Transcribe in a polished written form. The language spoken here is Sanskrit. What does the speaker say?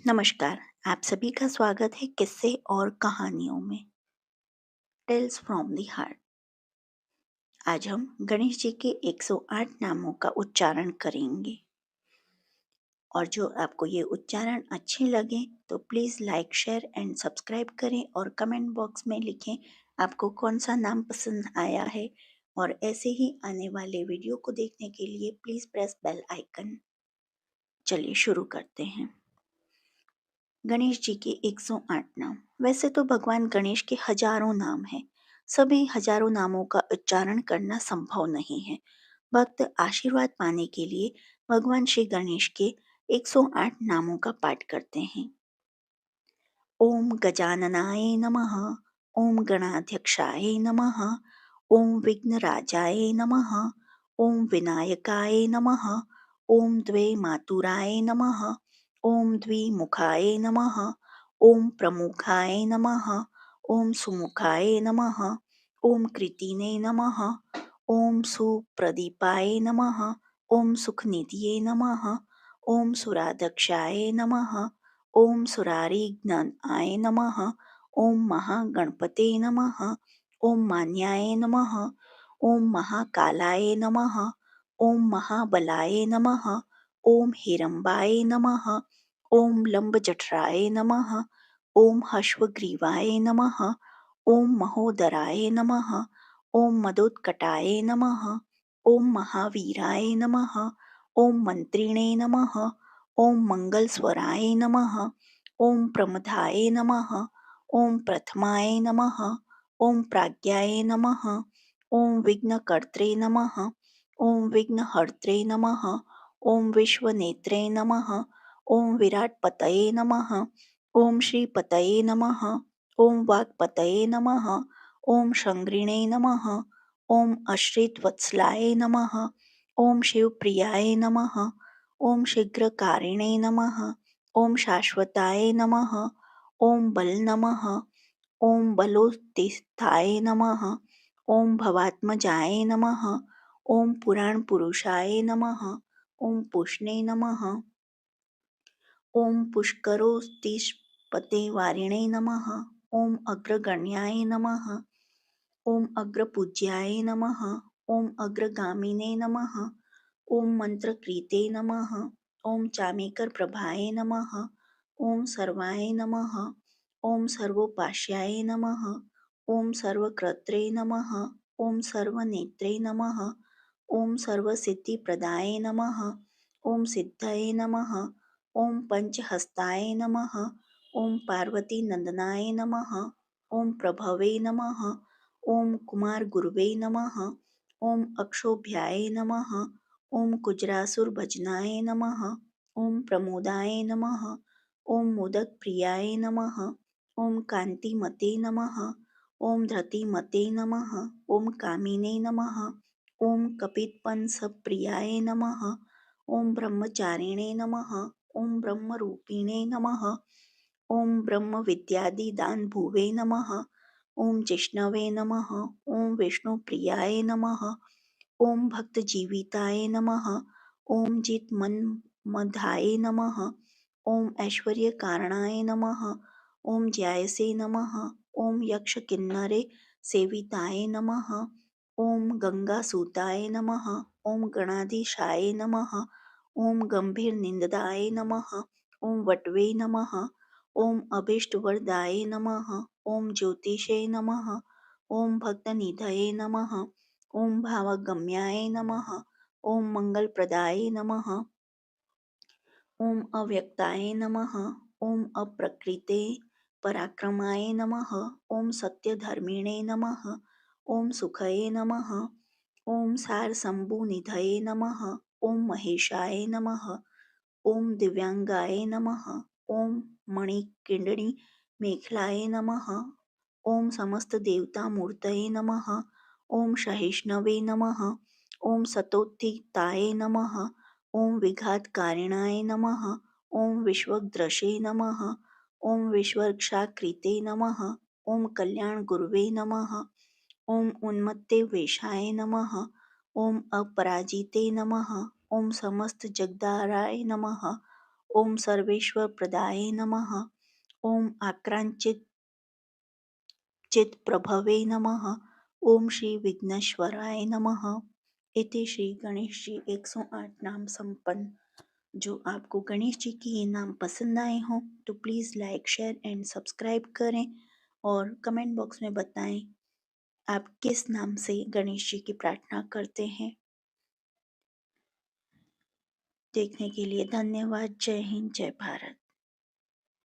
नमस्कार। आप सभी का स्वागत है किस्से और कहानियों में। Tales from the heart. आज हम गणेश जी के 108 नामों का उच्चारण करेंगे। और जो आपको ये उच्चारण अच्छे लगे तो please like share and subscribe करें और कमेंट बॉक्स में लिखें आपको कौन सा नाम पसंद आया है। और ऐसे ही आने वाले वीडियो को देखने के लिए प्लीज़ प्रेस बेल आइकन। चलिए शुरू करते हैं। गणेश जी के 108 नाम। वैसे तो भगवान गणेश के हजारों नाम हैं। सभी हजारों नामों का उच्चारण करना संभव नहीं है। भक्त आशीर्वाद पाने के लिए भगवान श्री गणेश के 108 नामों का पाठ करते हैं। ओम गजाननाय नमः। ओम गणाध्यक्षाय नमः। ओम विघ्नराजाय नमः। ओम विनायकाय नमः। ओम द्वे मातुराय नमः। ओम द्विमुखाय नमः। ओम प्रमुखाय नमः। ओम सुमुखाय नमः। ओम कृतिने नमः। ओम सुप्रदीपाय नमः। ओम सुखनिधिये नमः। ओम सुराध्यक्षाय नमः। ओम सुरारिघ्नाय नमः। ओम महागणपते नमः। ओम मान्याय नमः। ओम महाकालाय नमः। ओम महाबलाय नमः। ओम हिरंबाय नमः। ओम लंबजठराय नमः। ओम हश्वग्रीवाय नमः। ओम महोदराय नमः। ओम मदोत्कटाय नमः। ओम महावीराय नमः। ओम मंत्रिणे नमः। ओम मंगलस्वराय नमः। ओम प्रमथाय नमः। ओम प्रथमाय नमः। ओम प्राज्ञाय नमः। ओम विघ्नकर्त्रे नमः। ओम विघ्नहर्त्रे नमः। ओम विश्वनेत्रे नमः। ओम विराटपतये नमः। ओम श्रीपतये नमः। ओम वाक्पतये नमः। ओम शंग्रिणे नमः। ओम अश्रितवत्सलाय नमः। ओम शिवप्रियाय नमः। ओम शीघ्रकारिणे नमः। ओम शाश्वताय नमः। ओम बल नमः। ओम बलोत्थिताय नमः। ओम भवात्मजाय नमः। ओम पुराण पुरुषाय नमः। ओम पुष्णे नमः। ओम पुष्करोत्तिष्ठपते वारिणे नमः। ओम अग्रगण्याय नमः। ओम अग्रपूज्याय नमः। ओम अग्रगामिने नमः। ओम मंत्रकृते नमः। ओम चामेकर प्रभाय नमः। ओम सर्वाय नमः। ओम सर्वोपास्याय नमः। ओम सर्वकृत्रे नमः। ओम सर्वनेत्रे नमः। ओम सर्वसिद्धिप्रदाय नमः। ओम सिद्धये नमः। ओम पंचहस्ताय नमः। ओम पार्वतीनंदनाय नमः। ओम प्रभवे नमः। ओम कुमार गुरुवे नमः। ओम अक्षोभ्याय नमः। ओम कुजरासुरभजनाय नमः। ओम प्रमोदाय नमः। ओम मोदकप्रियाय नमः। ओम कांतिमते नमः। ओम धृतिमते नमः। ओम कामिने नमः। ओम कपितपंसप्रियाय नमः। ओम ब्रह्मचारिणे नमः। ओम ब्रह्मरूपिणे नमः। ओम ब्रह्मविद्यादिदानभुवे नमः। ओम जिष्णवे नमः। ओम विष्णुप्रियाय नमः। ओम भक्तजीविताय नमः। ओम जितमन्मधाय नमः। ओम ऐश्वर्यकारणाय नमः। ओम ज्यायसे नमः। ओम यक्षकिन्नरे सेविताय नमः। ओम गंगासूताय नमः। ओम गणाधीशाय नमः। ओम गंभीरनिंदाय नमः। ओम वटवे नमः। ओम अभीष्टवरदाय नमः। ओम ज्योतिषे नमः। ओम भक्तनिधये नमः। ओम भावगम्याय नमः। ओम मंगलप्रदाय नमः। ओम अव्यक्ताय नमः। ओम अप्रकृते पराक्रमाय नमः। ओम सत्यधर्मिणे नमः। ओम सुखये नमः। ओम सारसम्भुनिधये नमः। ओम महेशाय नमः। ओम दिव्यांगाय नमः। ओम मणिकिंडणी मेखलाय नमः। ओम समस्त देवता मूर्तये नमः। ओम सहिष्णवे नमः। ओम सतोत्थिताय नमः। ओम विघातकारिणाय नमः। ओम विश्वद्रशे नमः। ओम विश्वरक्षाकृते नमः। ओम कल्याण गुरुवे नमः। ओम उन्मत्ते वेशाय नमः। ओम अपराजिते नमः। ओम समस्त जगदाराय नमः। ओम सर्वेश्वर प्रदाय नमः। ओम आक्रांचित चित प्रभवे नमः। ओम श्री विघ्नेश्वराय नमः। इति श्री गणेश जी 108 नाम संपन्न। जो आपको गणेश जी के ये नाम पसंद आए हों तो please like share and subscribe करें और कमेंट बॉक्स में बताएं आप किस नाम से गणेश जी की प्रार्थना करते हैं। देखने के लिए धन्यवाद। जय हिंद, जय भारत।